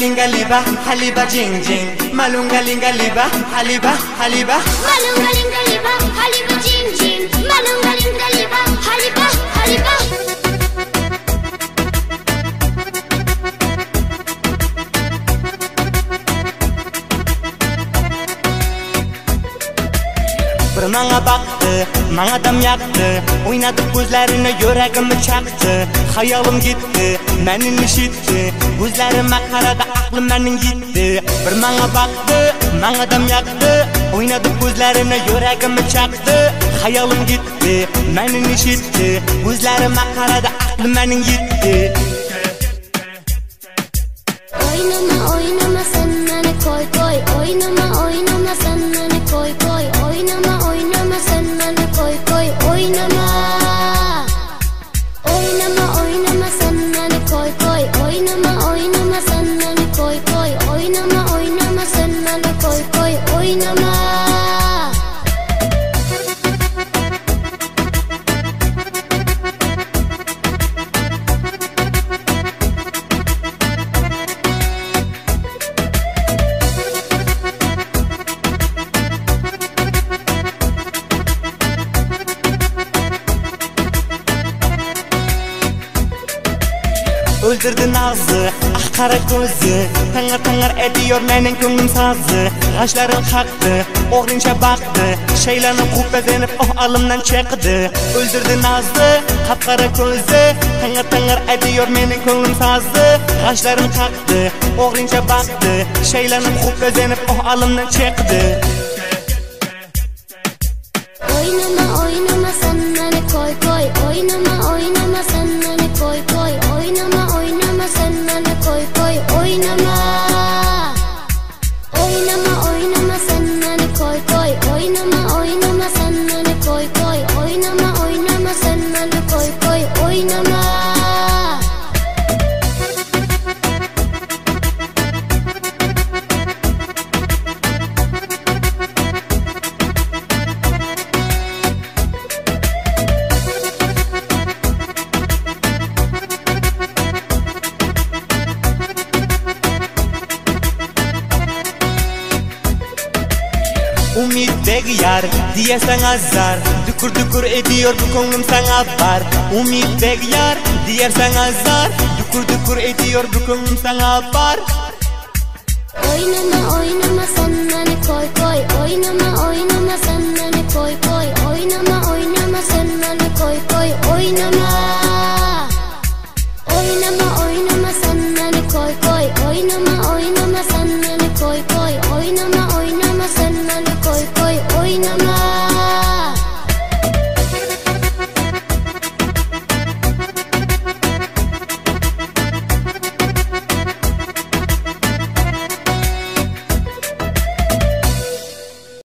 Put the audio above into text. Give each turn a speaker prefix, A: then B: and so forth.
A: linga liba, haliba jing jing. Malunga linga liba, haliba, haliba.
B: Malunga linga liba, haliba jing jing. Malunga linga liba, haliba, haliba.
A: Bir manga baktı, manga dam yaktı. Oynadı gözlerini, yüreğimi çaktı. Hayalim gitti, menin işitti. Gözlerime karada, aklım menin gitti. Bir manga baktı, manga dam yaktı. Oynadı gözlerini, yüreğimi çaktı. Hayalim gitti, menin işitti. Gözlerime karada, aklım menin gitti.
B: Oynama oynama sen beni koy koy. Oynama oynama sen beni koy koy. Oynama oynama sen beni koy koy. Oynama. Oynama oynama sen beni koy koy. Oynama oynama sen beni koy koy. Oynama oynama sen beni koy koy. Oynama.
A: Öldürdü nazı, ah kara gözü. Tangar tangar ediyor menin ko'nglim sazı. G'ashlarim qaqqi, o'g'rincha baktı. Shaylanib quppazenib, oh alimdan chiqdi. Öldürdü nazı, qapqara ko'zi. Tangar tangar ediyor menin ko'nglim sazı. G'ashlarim qaqqi, o'g'rincha baktı. Shaylanib quppazenib, oh alimdan chiqdi.
B: Oynama oynama sen beni koy koy. Oynama oynama sen beni koy koy. Oynama oynama sen beni koy koy. Oynama. Oynama oynama sen beni koy koy. Oynama oynama sen beni koy koy. Oynama oynama sen beni koy koy. Oynama.
A: Umiddeki yar diyesen azar. Dükur dükur ediyor bu ko'nglim sana var. Umiddeki yar diyesen azar. Dükur dükur ediyor bu ko'nglim sana var.
B: Oynama oynama sen beni koy koy. Oynama oynama sen beni koy koy. Oynama oynama sen beni koy koy. Oynama.